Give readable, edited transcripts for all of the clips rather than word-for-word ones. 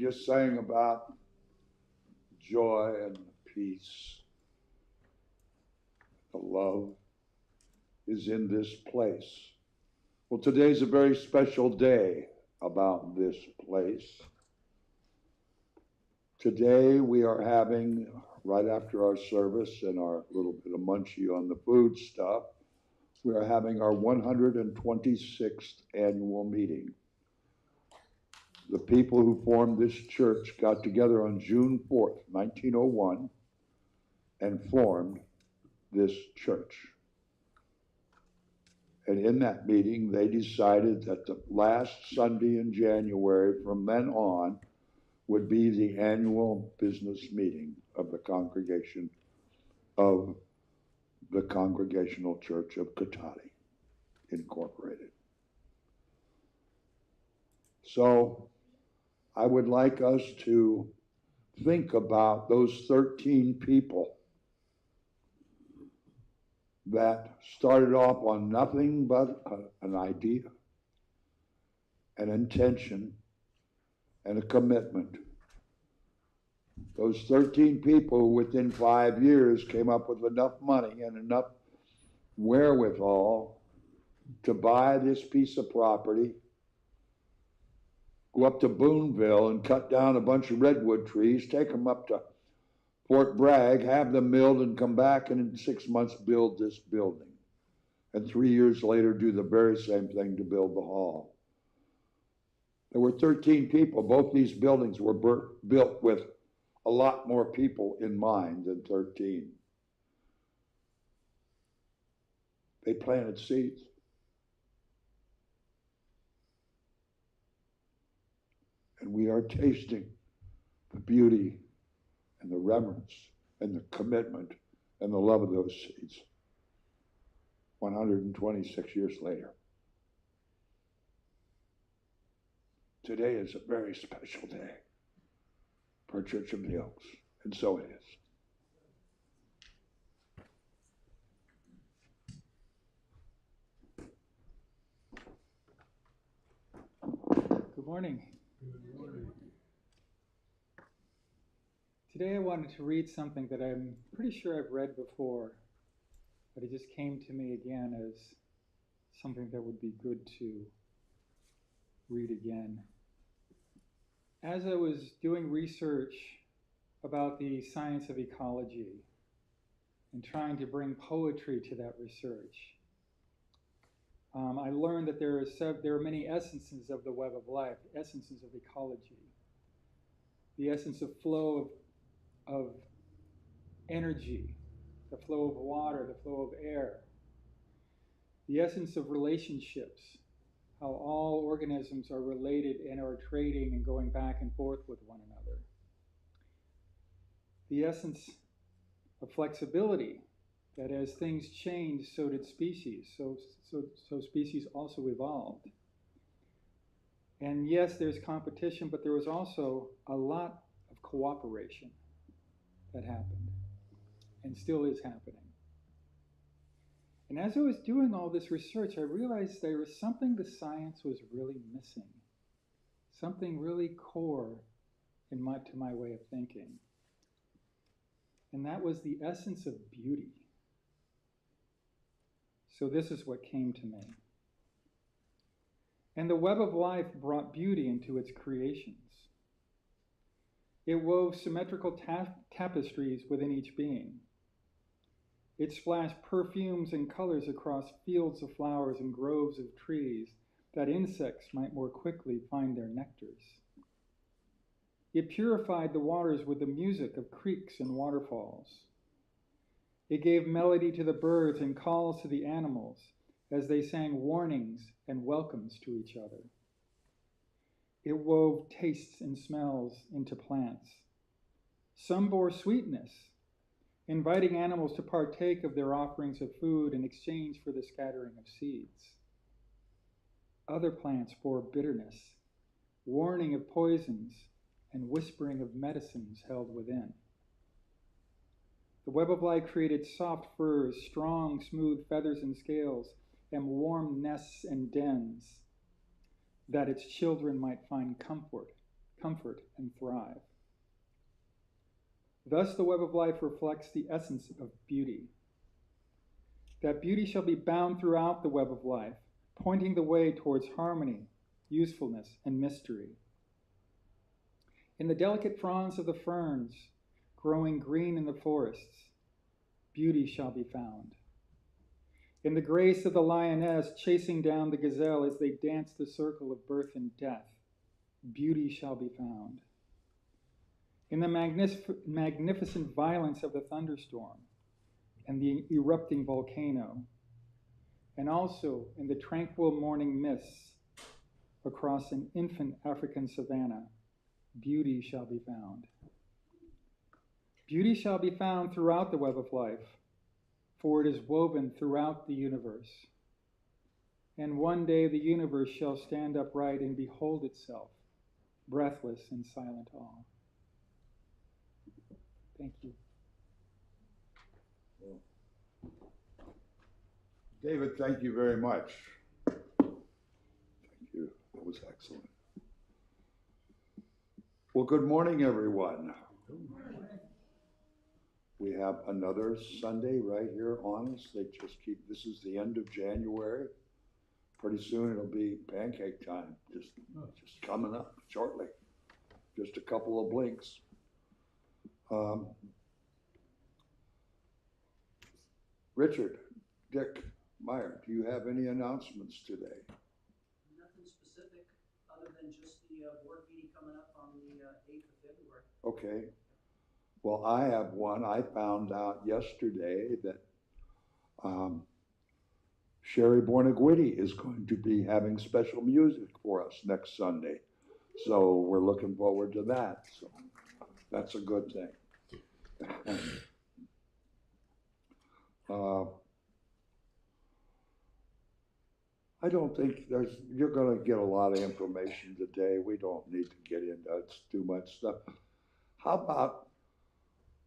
just sang about joy and peace. The love is in this place. Well, today's a very special day about this place. Today we are having, right after our service and our little bit of munchie on the food stuff, we are having our 126th annual meeting. The people who formed this church got together on June 4th, 1901, and formed this church. And in that meeting, they decided that the last Sunday in January from then on would be the annual business meeting of the congregation of the Congregational Church of McCarty, Incorporated. So I would like us to think about those 13 people that started off on nothing but an idea, an intention, and a commitment. Those 13 people within 5 years came up with enough money and enough wherewithal to buy this piece of property, go up to Boonville and cut down a bunch of redwood trees, take them up to Fort Bragg, have them milled, and come back and in 6 months build this building. And 3 years later do the very same thing to build the hall. There were 13 people. Both these buildings were built with a lot more people in mind than 13. They planted seeds. And we are tasting the beauty and the reverence and the commitment and the love of those seeds 126 years later. Today is a very special day for Church of the Oaks, and so it is. Good morning. Today I wanted to read something that I'm pretty sure I've read before, but it just came to me again as something that would be good to read again. As I was doing research about the science of ecology and trying to bring poetry to that research, I learned that there are many essences of the web of life, essences of ecology. The essence of flow of energy, the flow of water, the flow of air. The essence of relationships, how all organisms are related and are trading and going back and forth with one another. The essence of flexibility, that as things change, so did species. So species also evolved. And yes, there's competition, but there was also a lot of cooperation that happened and still is happening. And as I was doing all this research, I realized there was something the science was really missing, something really core to my way of thinking. And that was the essence of beauty. So this is what came to me. And the web of life brought beauty into its creations. It wove symmetrical tapestries within each being. It splashed perfumes and colors across fields of flowers and groves of trees that insects might more quickly find their nectars. It purified the waters with the music of creeks and waterfalls. It gave melody to the birds and calls to the animals as they sang warnings and welcomes to each other. It wove tastes and smells into plants. Some bore sweetness, inviting animals to partake of their offerings of food in exchange for the scattering of seeds. Other plants bore bitterness, warning of poisons, and whispering of medicines held within. The web of life created soft furs, strong, smooth feathers and scales, and warm nests and dens, that its children might find comfort, comfort, and thrive. Thus the web of life reflects the essence of beauty. That beauty shall be bound throughout the web of life, pointing the way towards harmony, usefulness, and mystery. In the delicate fronds of the ferns, growing green in the forests, beauty shall be found. In the grace of the lioness chasing down the gazelle as they dance the circle of birth and death, beauty shall be found. In the magnificent violence of the thunderstorm and the erupting volcano, and also in the tranquil morning mists across an infant African savanna, beauty shall be found. Beauty shall be found throughout the web of life, for it is woven throughout the universe. And one day the universe shall stand upright and behold itself, breathless in silent awe. Thank you. David, thank you very much. Thank you. That was excellent. Well, good morning, everyone. Good morning. We have another Sunday right here on us. This is the end of January. Pretty soon it'll be pancake time, just coming up shortly. Just a couple of blinks. Richard, Dick, Meyer, do you have any announcements today? Nothing specific, other than just the board meeting coming up on the 8th of February. Okay. Well, I have one. I found out yesterday that Sherry Bornaguiti is going to be having special music for us next Sunday. So we're looking forward to that. So that's a good thing. I don't think you're going to get a lot of information today. We don't need to get into too much stuff. How about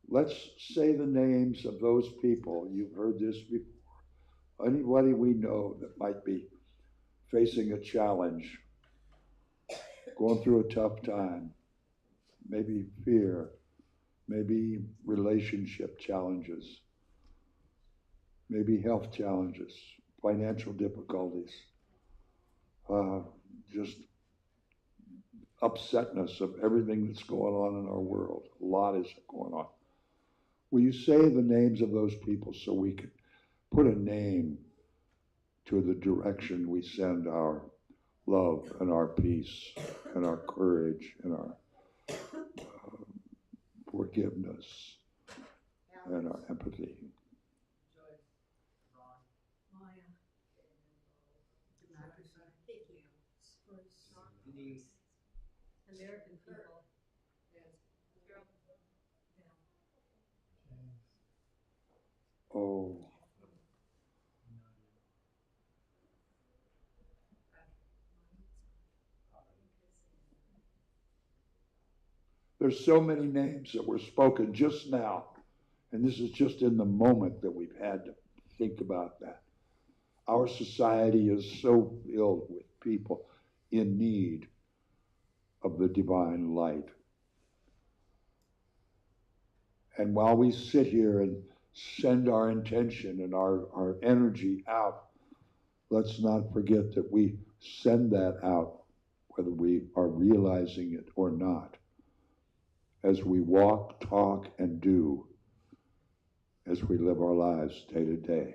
let's say the names of those people. You've heard this before. Anybody we know that might be facing a challenge, going through a tough time, maybe fear, maybe relationship challenges, maybe health challenges, financial difficulties, just upsetness of everything that's going on in our world. A lot is going on. Will you say the names of those people so we can put a name to the direction we send our love and our peace and our courage and our forgiveness and our empathy? American people. Oh. There's so many names that were spoken just now, and this is just in the moment that we've had to think about that. Our society is so filled with people in need of the divine light. And while we sit here and send our intention and our energy out, let's not forget that we send that out, whether we are realizing it or not, as we walk, talk, and do, as we live our lives day to day.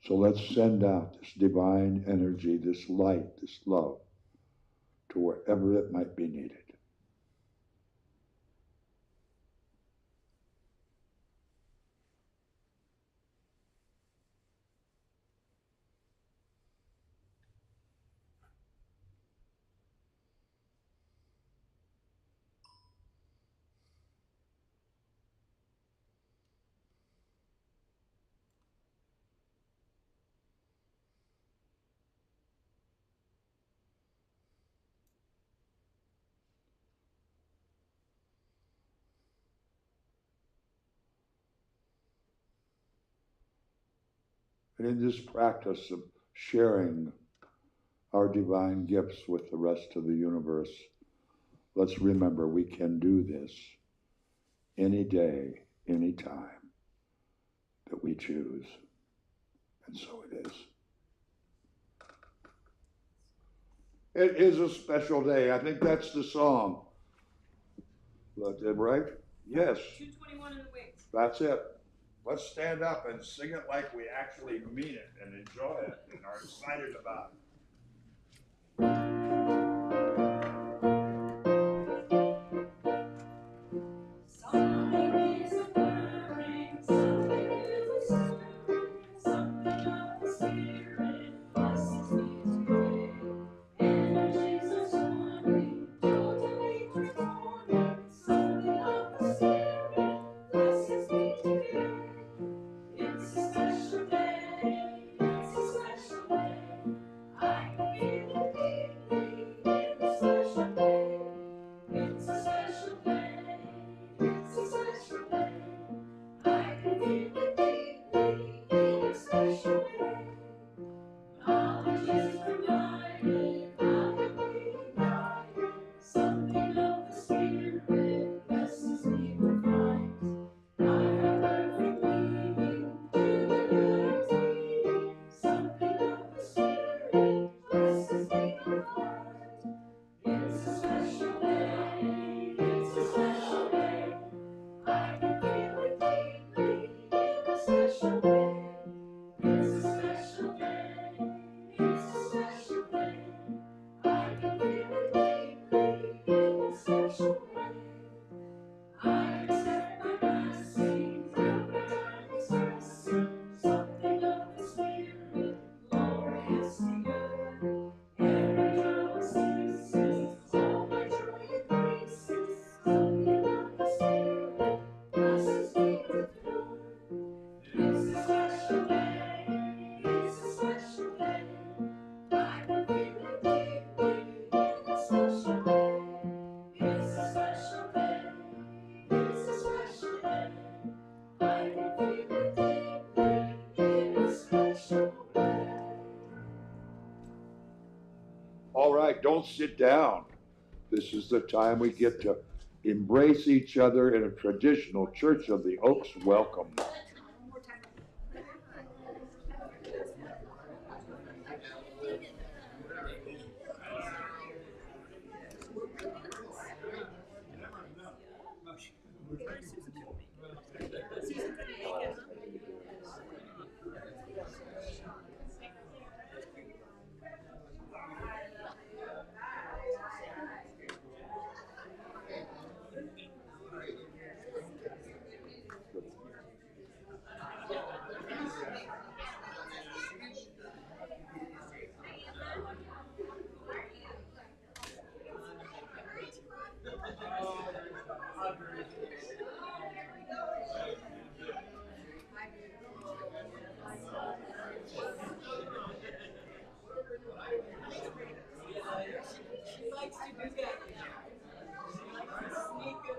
So let's send out this divine energy, this light, this love, to wherever it might be needed. And in this practice of sharing our divine gifts with the rest of the universe. Let's remember we can do this any day, any time that we choose. And so it is. It is a special day. I think that's the song. Right? Yes. 221 in the wings. That's it. Let's stand up and sing it like we actually mean it and enjoy it and are excited about it. Something is occurring, something is stirring, something of the Spirit blesses me today. Energies are soaring, totally transforming, something of the Spirit blesses me today. It's a special day, it's a special day. I can feel it deeply in a special way. It's a special day, it's a special day. I can feel it deeply in a special way. Knowledge is provided, I can be guided. Something of the Spirit blesses me with light. I have perfect meaning to the good I'm leading. Something of the Spirit blesses me with light. It's a special day, it's a special day. I can feel it deeply in a special way. It's a special day, it's a special day. I can feel it deeply in a special way. I accept my blessings, I'm expressing something of the Spirit, gloriously good. Every trouble ceases, all my joy increases. Something of the Spirit blesses me with good. It's a special day, it's a special day. I can feel it deeply in a special way. It's a special day, it's a special day. I can feel it deeply in a special way. All right, don't sit down. This is the time we get to embrace each other in a traditional Church of the Oaks welcome. She likes to do that. She likes to sneak it.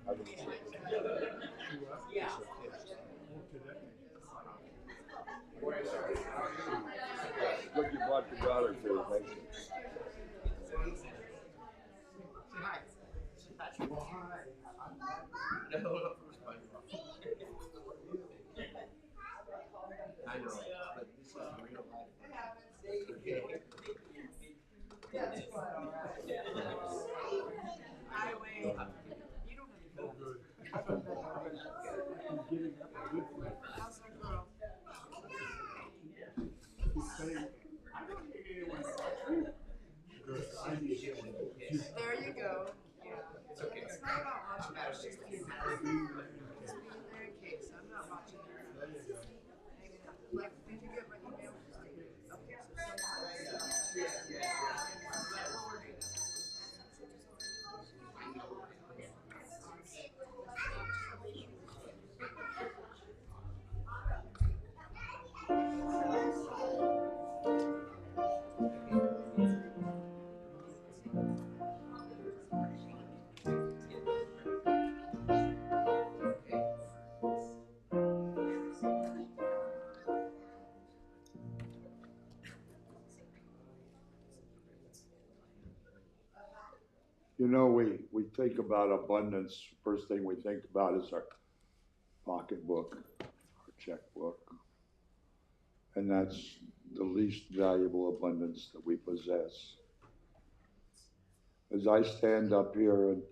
Good you brought your daughter too. Thank you. I know, but this is real life. There you go. Yeah. It's okay. It's not about watching her. She's being very case. I'm not watching her. Like, did you get my email? Okay, so sometimes. You know, we think about abundance. First thing we think about is our pocketbook, our checkbook. And that's the least valuable abundance that we possess. As I stand up here and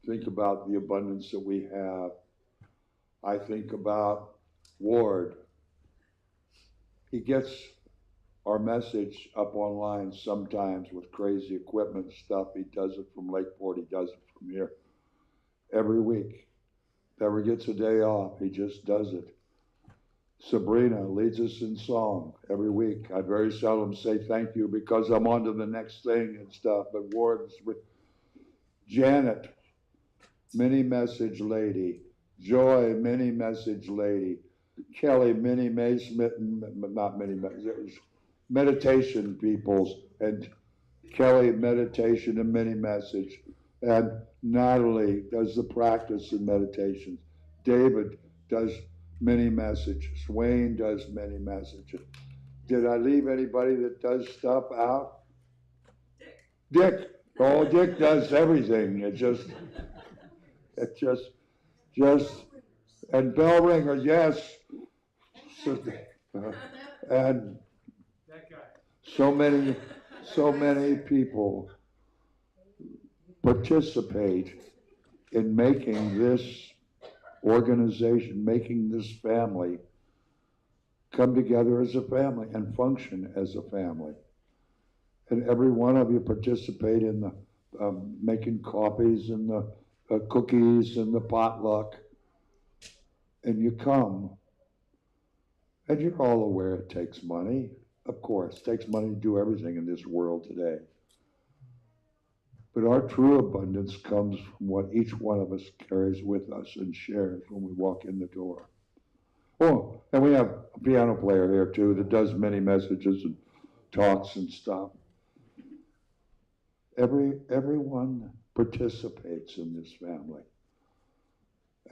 think about the abundance that we have, I think about Ward. He gets our message up online sometimes with crazy equipment stuff. He does it from Lakeport, he does it from here every week. Never gets a day off, he just does it. Sabrena leads us in song every week. I very seldom say thank you because I'm on to the next thing and stuff, but Ward's with Janet, mini message lady. Joy, mini message lady. Kelly, mini not mini message, meditation peoples, and Kelly, meditation and mini message. And Natalie does the practice in meditations. David does many messages. Wayne does many messages. Did I leave anybody that does stuff out? Dick. Oh, Dick does everything. It just, and bell ringer, yes. And so many people participate in making this organization, making this family come together as a family and function as a family. And every one of you participate in the making coffees and the cookies and the potluck. And you come, and you're all aware it takes money. Of course, it takes money to do everything in this world today. But our true abundance comes from what each one of us carries with us and shares when we walk in the door. Oh, and we have a piano player here too that does many messages and talks and stuff. Everyone participates in this family.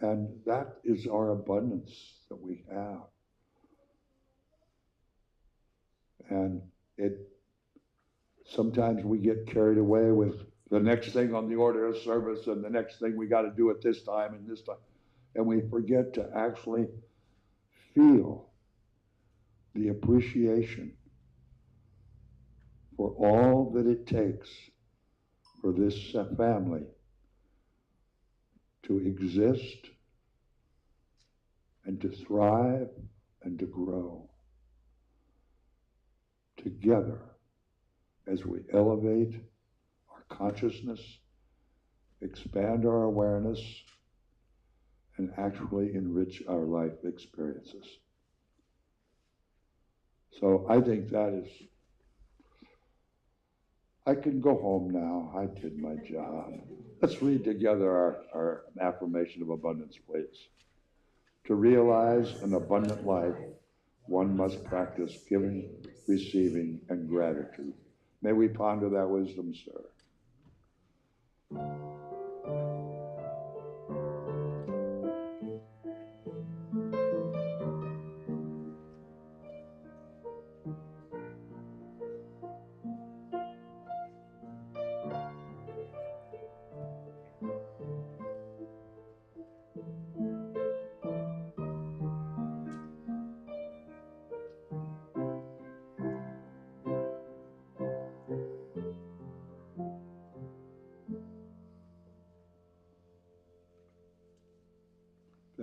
And that is our abundance that we have. And sometimes we get carried away with the next thing on the order of service and the next thing we got to do at this time and this time. And we forget to actually feel the appreciation for all that it takes for this family to exist and to thrive and to grow together as we elevate our consciousness, expand our awareness, and actually enrich our life experiences. So I think that is, I can go home now. I did my job. Let's read together our affirmation of abundance, please. To realize an abundant life, one must practice giving, receiving, and gratitude. May we ponder that wisdom, sir.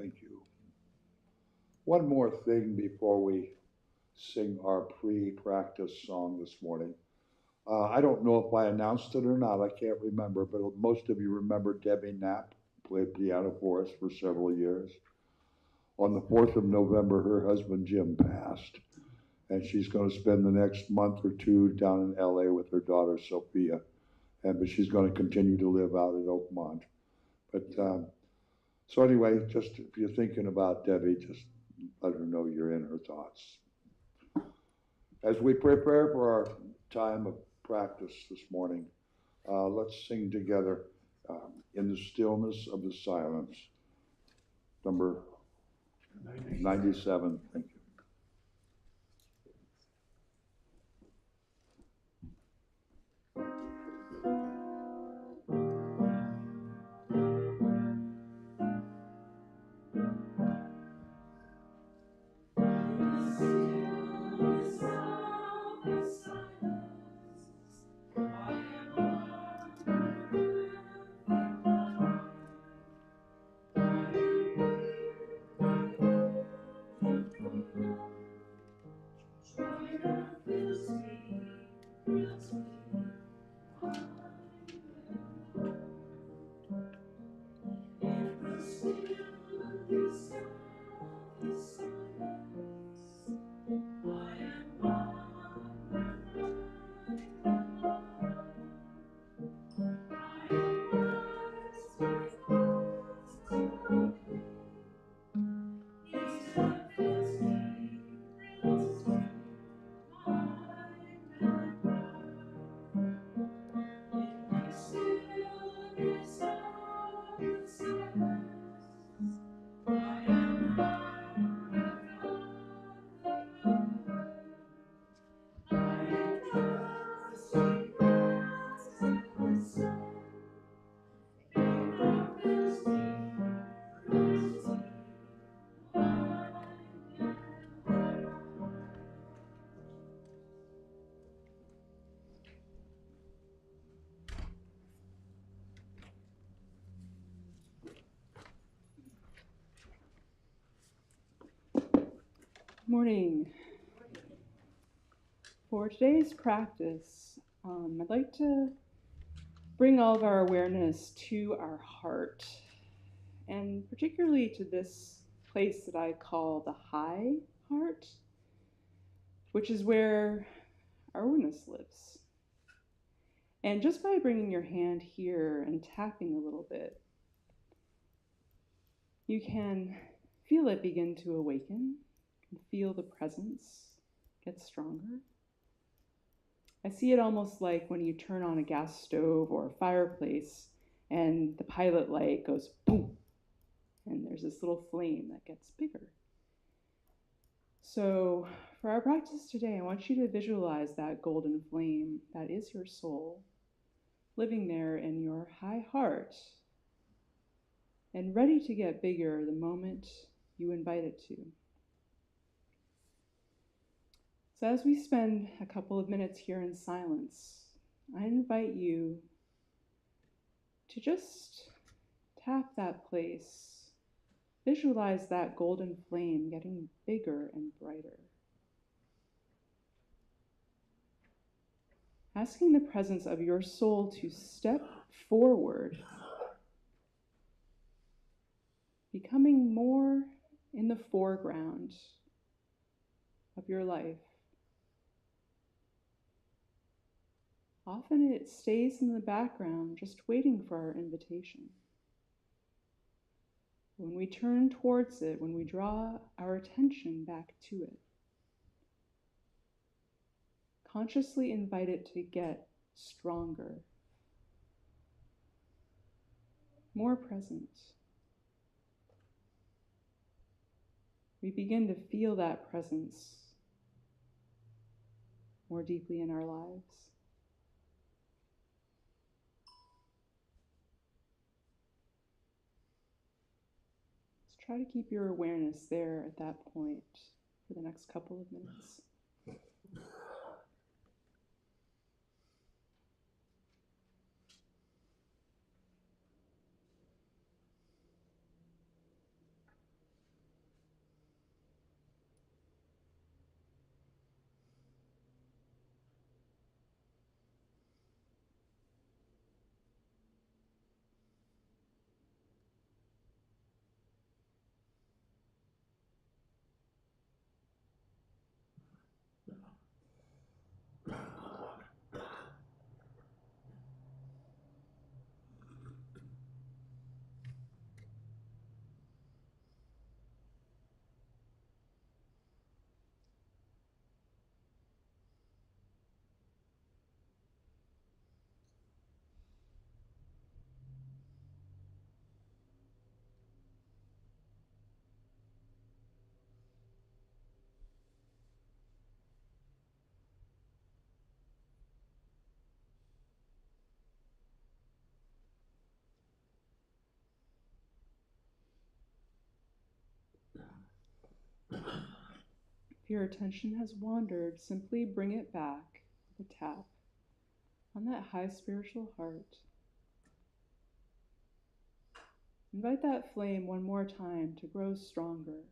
Thank you. One more thing before we sing our pre-practice song this morning. I don't know if I announced it or not. I can't remember, but most of you remember Debbie Knapp played piano for us for several years. On the 4th of November, her husband Jim passed, and she's going to spend the next month or two down in LA with her daughter Sophia, but she's going to continue to live out at Oakmont. But so anyway, just if you're thinking about Debbie, just let her know you're in her thoughts. As we prepare for our time of practice this morning, let's sing together In the Stillness of the Silence, number 97. Thank you. Morning. For today's practice, I'd like to bring all of our awareness to our heart, and particularly to this place that I call the high heart, which is where our awareness lives. And just by bringing your hand here and tapping a little bit, you can feel it begin to awaken. Feel the presence get stronger. I see it almost like when you turn on a gas stove or a fireplace and the pilot light goes boom, and there's this little flame that gets bigger. So for our practice today, I want you to visualize that golden flame that is your soul, living there in your high heart and ready to get bigger the moment you invite it to. So as we spend a couple of minutes here in silence, I invite you to just tap that place, visualize that golden flame getting bigger and brighter. Asking the presence of your soul to step forward, becoming more in the foreground of your life. Often it stays in the background, just waiting for our invitation. When we turn towards it, when we draw our attention back to it, consciously invite it to get stronger, more present. We begin to feel that presence more deeply in our lives. Try to keep your awareness there at that point for the next couple of minutes. If your attention has wandered, simply bring it back with a tap on that high spiritual heart. Invite that flame one more time to grow stronger,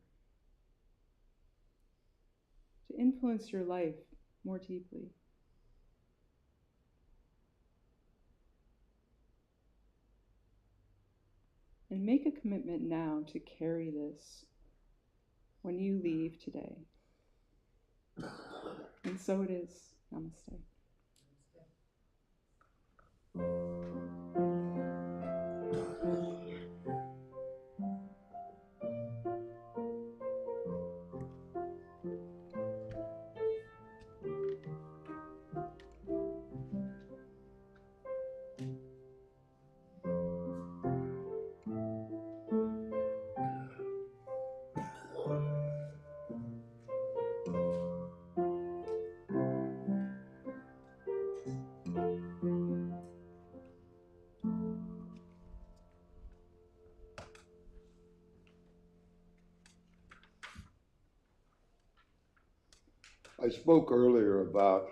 to influence your life more deeply. And make a commitment now to carry this when you leave today. And so it is. Namaste. I spoke earlier about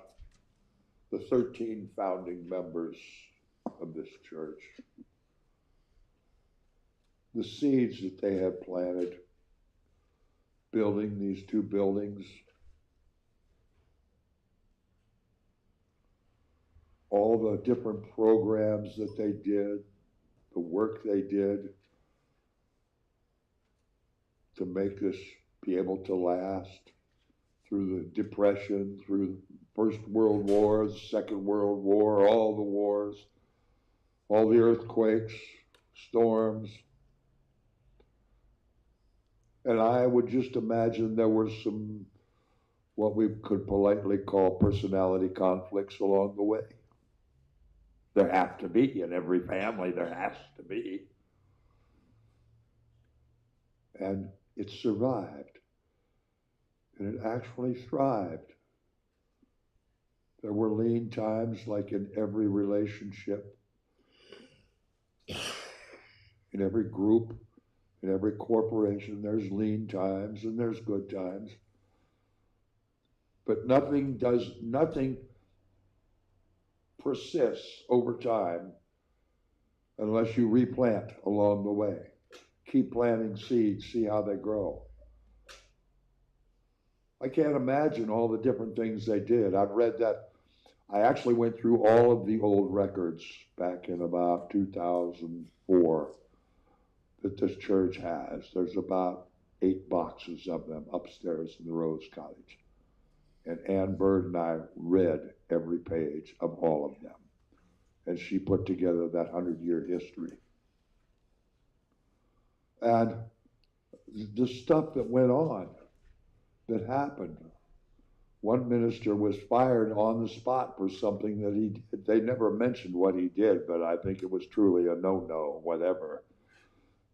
the 13 founding members of this church, the seeds that they have planted, building these two buildings, all the different programs that they did, the work they did to make this be able to last through the Depression, through the First World War, the Second World War, all the wars, all the earthquakes, storms. And I would just imagine there were some, what we could politely call personality conflicts along the way. There have to be, in every family there has to be. And it survived. And it actually thrived. There were lean times, like in every relationship, in every group, in every corporation. There's lean times and there's good times. But nothing persists over time unless you replant along the way. Keep planting seeds, see how they grow. I can't imagine all the different things they did. I've read that. I actually went through all of the old records back in about 2004 that this church has. There's about 8 boxes of them upstairs in the Rose Cottage. And Ann Bird and I read every page of all of them. And she put together that 100-year history. And the stuff that went on, that happened. One minister was fired on the spot for something that he did. They never mentioned what he did, but I think it was truly a no-no, whatever.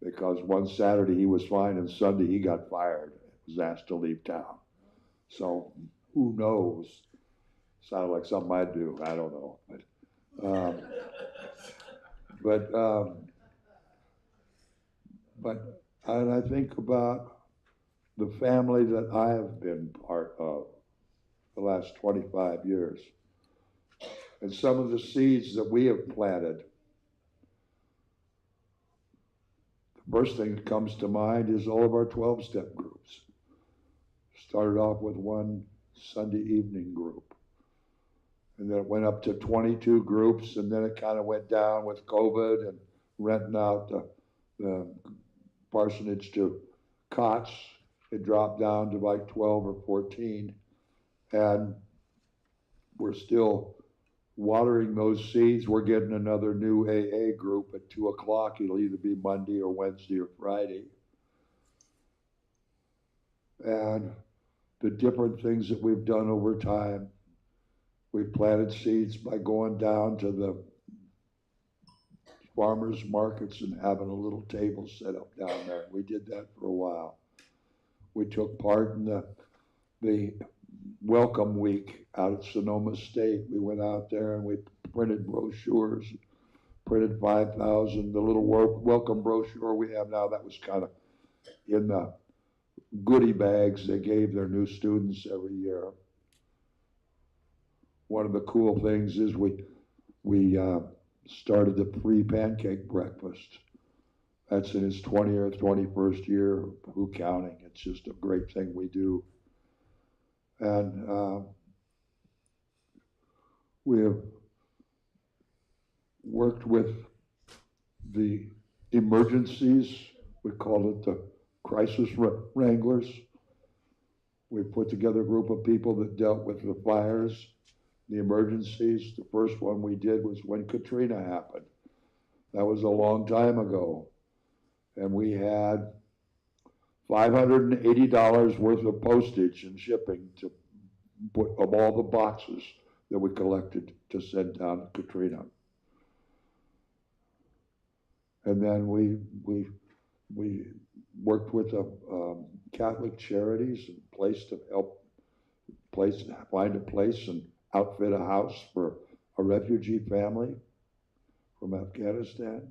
Because one Saturday he was fine and Sunday he got fired. Was asked to leave town. So who knows? Sounded like something I'd do. I don't know. But and I think about the family that I have been part of the last 25 years. And some of the seeds that we have planted. The first thing that comes to mind is all of our 12-step groups. Started off with one Sunday evening group. And then it went up to 22 groups, and then it kind of went down with COVID and renting out the parsonage to cots. It dropped down to like 12 or 14. And we're still watering those seeds. We're getting another new AA group at 2 o'clock. It'll either be Monday or Wednesday or Friday. And the different things that we've done over time. We've planted seeds by going down to the farmers markets and having a little table set up down there. We did that for a while. We took part in the Welcome Week out at Sonoma State. We went out there and we printed brochures, printed 5,000. The little welcome brochure we have now, that was kind of in the goodie bags they gave their new students every year. One of the cool things is we started the free pancake breakfast. That's in its 20th, 21st year. Who counting? It's just a great thing we do. And we have worked with the emergencies. We call it the crisis wranglers. We put together a group of people that dealt with the fires, the emergencies. The first one we did was when Katrina happened. That was a long time ago. And we had $580 worth of postage and shipping to put of all the boxes that we collected to send down to Katrina. And then we worked with Catholic charities and place to help find a place and outfit a house for a refugee family from Afghanistan.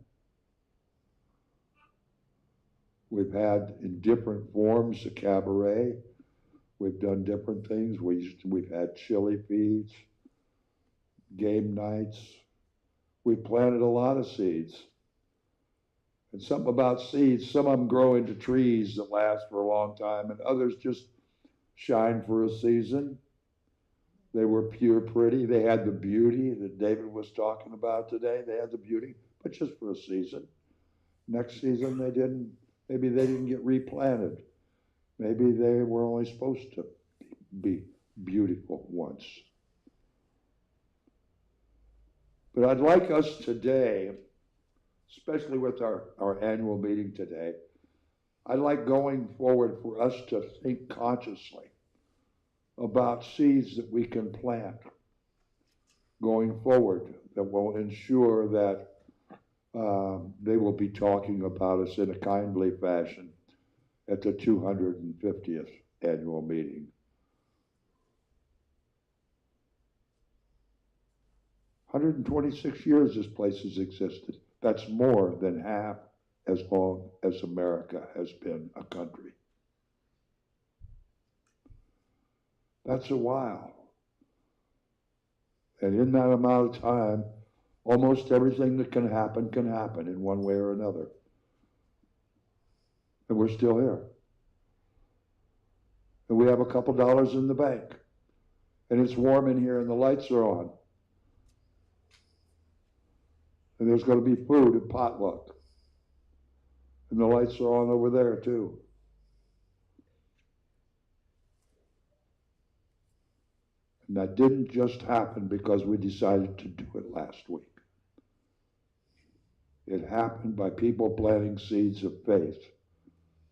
We've had in different forms a cabaret. We've done different things. We've had chili feeds, game nights. We've planted a lot of seeds. And something about seeds, some of them grow into trees that last for a long time, and others just shine for a season. They were pure pretty. They had the beauty that David was talking about today. They had the beauty, but just for a season. Next season, they didn't. Maybe they didn't get replanted. Maybe they were only supposed to be beautiful once. But I'd like us today, especially with our annual meeting today, I'd like going forward for us to think consciously about seeds that we can plant going forward that will ensure that they will be talking about us in a kindly fashion at the 250th annual meeting. 126 years this place has existed. That's more than half as long as America has been a country. That's a while. And in that amount of time, almost everything that can happen in one way or another. And we're still here. And we have a couple dollars in the bank. And it's warm in here and the lights are on. And there's going to be food at potluck. And the lights are on over there too. And that didn't just happen because we decided to do it last week. It happened by people planting seeds of faith,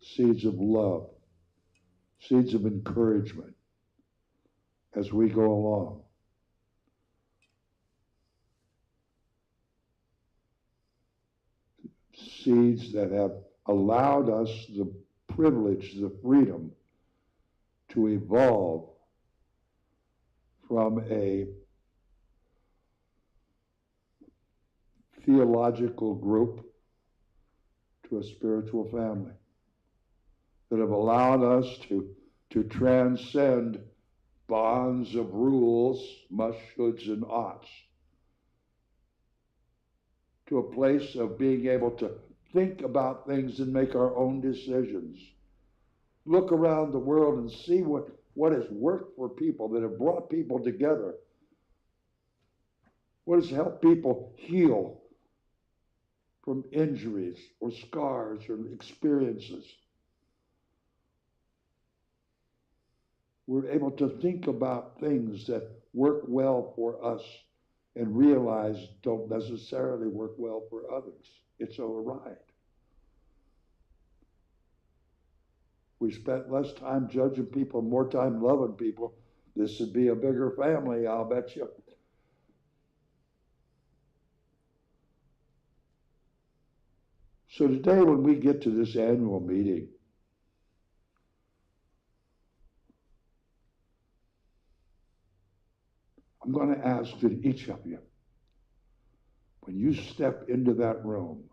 seeds of love, seeds of encouragement as we go along. Seeds that have allowed us the privilege, the freedom to evolve from a theological group to a spiritual family, that have allowed us to transcend bonds of rules, musts, shoulds, and oughts, to a place of being able to think about things and make our own decisions. Look around the world and see what has worked for people, that have brought people together. What has helped people heal from injuries or scars or experiences. We're able to think about things that work well for us and realize don't necessarily work well for others. It's a ride. We spent less time judging people, more time loving people. This would be a bigger family, I'll bet you. So today when we get to this annual meeting, I'm going to ask that each of you, when you step into that room,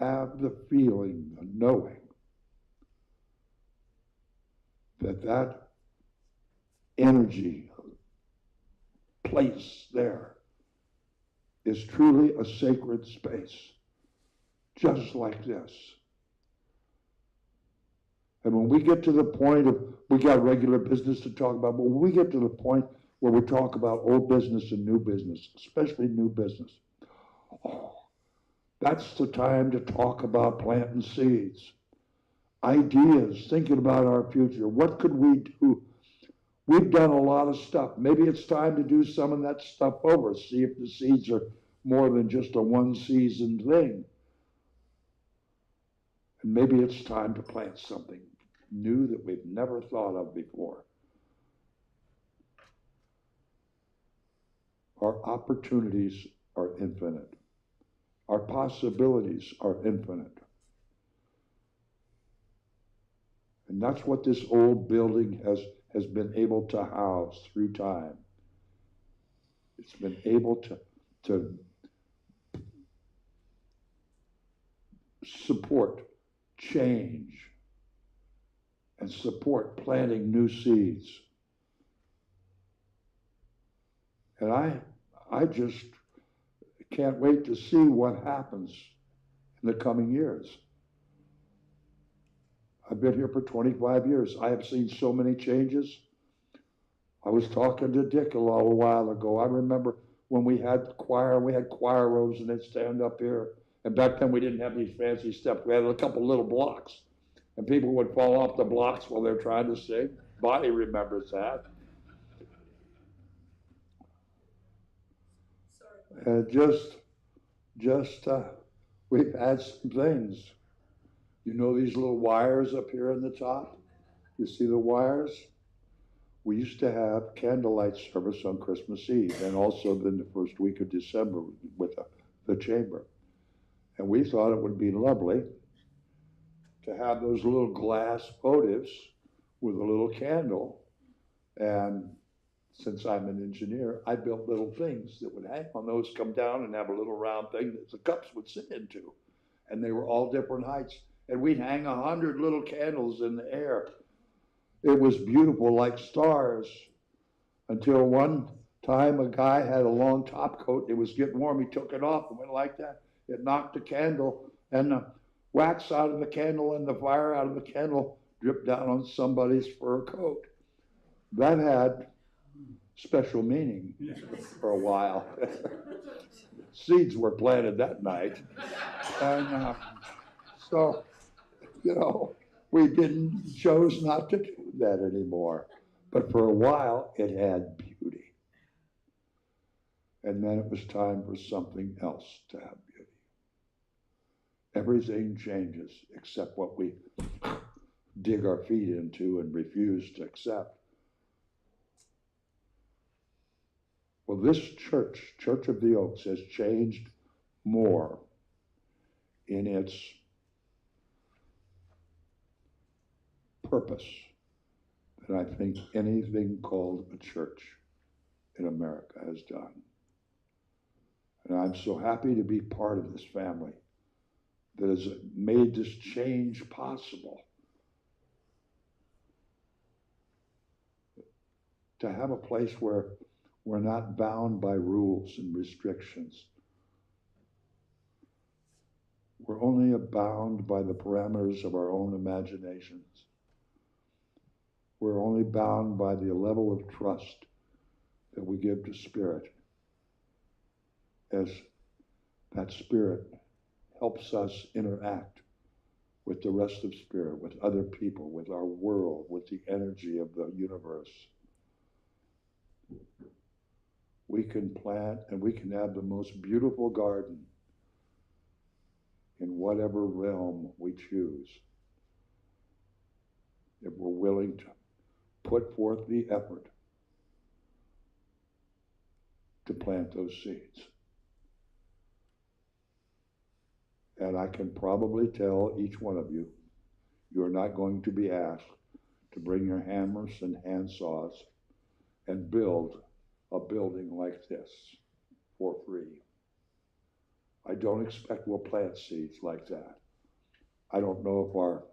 have the feeling, the knowing that that energy place there is truly a sacred space, just like this. And when we get to the point of, we got regular business to talk about, but when we get to the point where we talk about old business and new business, especially new business, oh, that's the time to talk about planting seeds, ideas, thinking about our future. What could we do? We've done a lot of stuff. Maybe it's time to do some of that stuff over, see if the seeds are more than just a one-season thing. And maybe it's time to plant something new that we've never thought of before. Our opportunities are infinite. Our possibilities are infinite. And that's what this old building has been able to house through time. It's been able to support change and support planting new seeds. And I just can't wait to see what happens in the coming years. I've been here for 25 years. I have seen so many changes. I was talking to Dick a little while ago. I remember when we had choir robes and they'd stand up here. And back then we didn't have these fancy steps. We had a couple little blocks. And people would fall off the blocks while they're trying to sing. Bonnie remembers that. And we've had some things. You know these little wires up here on the top? You see the wires? We used to have candlelight service on Christmas Eve and also then the first week of December with the chamber. And we thought it would be lovely to have those little glass votives with a little candle. And since I'm an engineer, I built little things that would hang on those, come down and have a little round thing that the cups would sit into. And they were all different heights. And we'd hang 100 little candles in the air. It was beautiful, like stars, until one time a guy had a long top coat. It was getting warm. He took it off and went like that. It knocked the candle, and the wax out of the candle and the fire out of the candle dripped down on somebody's fur coat. That had special meaning for a while. Seeds were planted that night. And so, you know, we chose not to do that anymore. But for a while, it had beauty. And then it was time for something else to have beauty. Everything changes except what we dig our feet into and refuse to accept. Well, this church, Church of the Oaks, has changed more in its purpose than I think anything called a church in America has done. And I'm so happy to be part of this family that has made this change possible. To have a place where we're not bound by rules and restrictions. We're only bound by the parameters of our own imaginations. We're only bound by the level of trust that we give to Spirit, as that Spirit helps us interact with the rest of Spirit, with other people, with our world, with the energy of the universe. We can plant and we can have the most beautiful garden in whatever realm we choose, if we're willing to put forth the effort to plant those seeds. And I can probably tell each one of you, you're not going to be asked to bring your hammers and hand saws and build a building like this for free. I don't expect we'll plant seeds like that. I don't know if our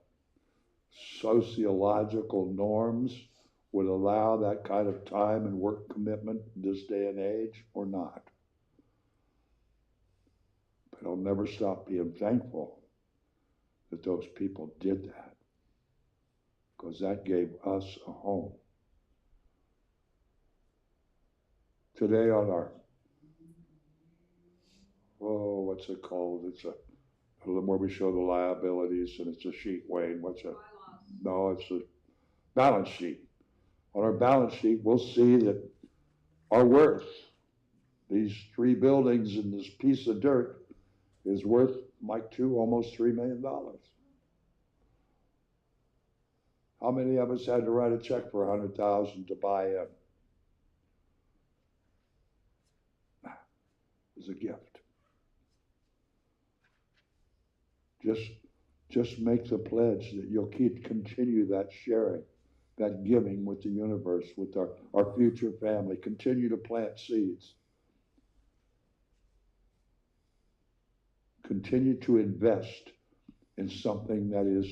sociological norms would allow that kind of time and work commitment in this day and age or not. But I'll never stop being thankful that those people did that, because that gave us a home. Today on our, what's it called? It's where we show the liabilities, and it's a sheet, Wayne. What's it? No, it's a balance sheet. On our balance sheet, we'll see that our worth, these 3 buildings and this piece of dirt, is worth like almost $3 million. How many of us had to write a check for $100,000 to buy in? It was a gift. Just make the pledge that you'll continue that sharing, that giving with the universe, with our future family. Continue to plant seeds. Continue to invest in something that is,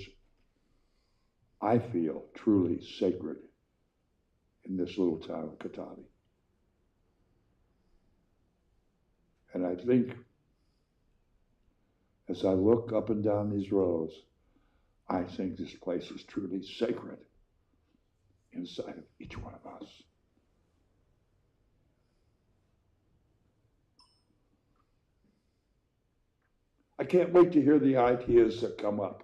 I feel, truly sacred in this little town of Katani. And I think, as I look up and down these rows, I think this place is truly sacred inside of each one of us. I can't wait to hear the ideas that come up.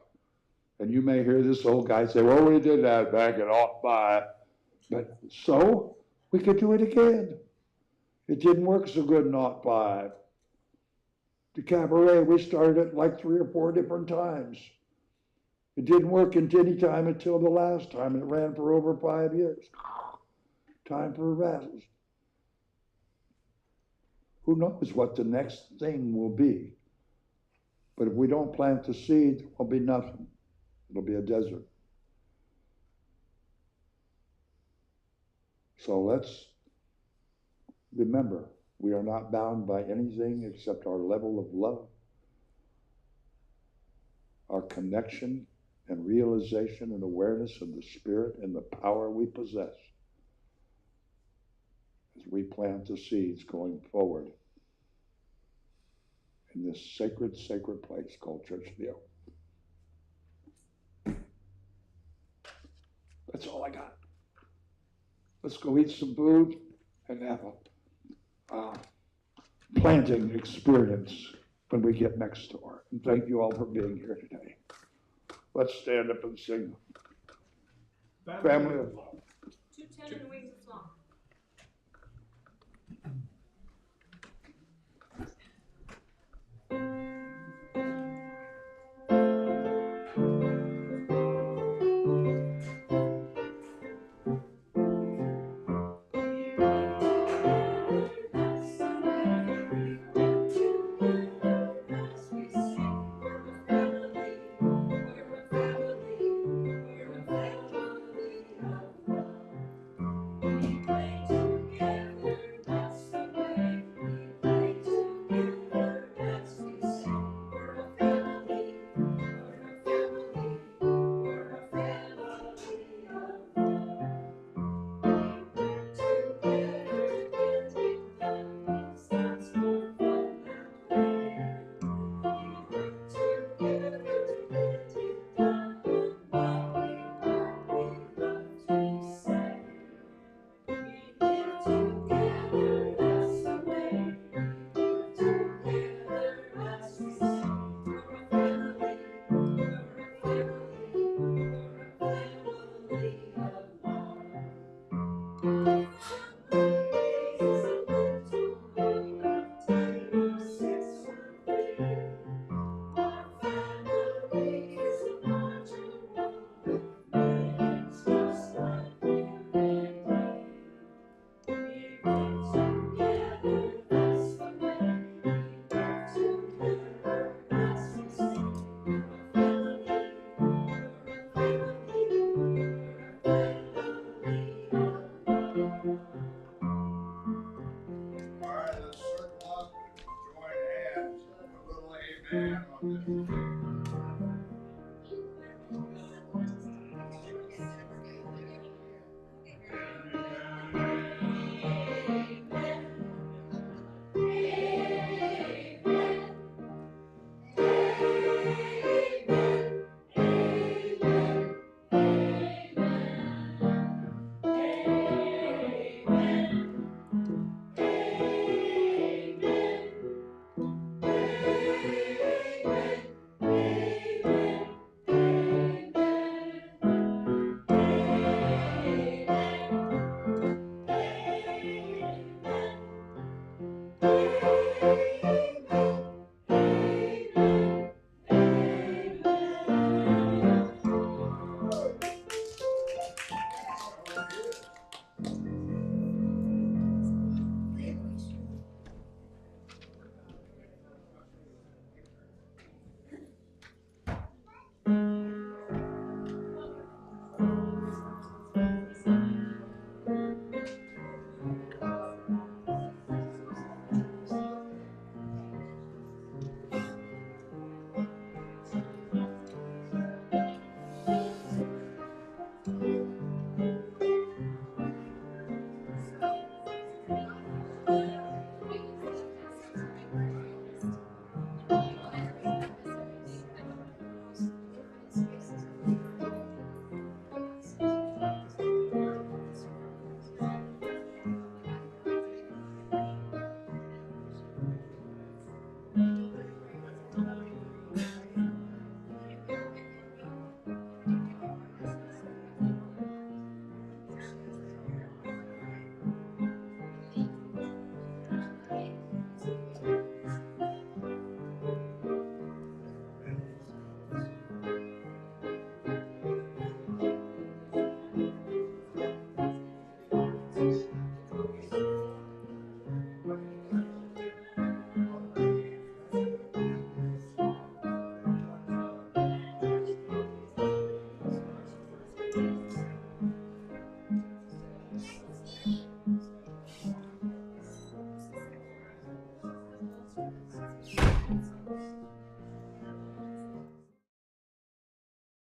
And you may hear this old guy say, well, we did that back in '05. But so, we could do it again. It didn't work so good in '05. The cabaret, we started it like 3 or 4 different times. It didn't work in any time until the last time. It ran for over 5 years. Time for a rest. Who knows what the next thing will be? But if we don't plant the seed, there will be nothing. It'll be a desert. So let's remember, we are not bound by anything except our level of love, our connection and realization and awareness of the Spirit and the power we possess as we plant the seeds going forward in this sacred, sacred place called Church of the Oak. That's all I got. Let's go eat some food and have a planting experience when we get next door. And thank you all for being here today. Let's stand up and sing Family of Love. 210 and Wings of Song. We're a family of love. Thank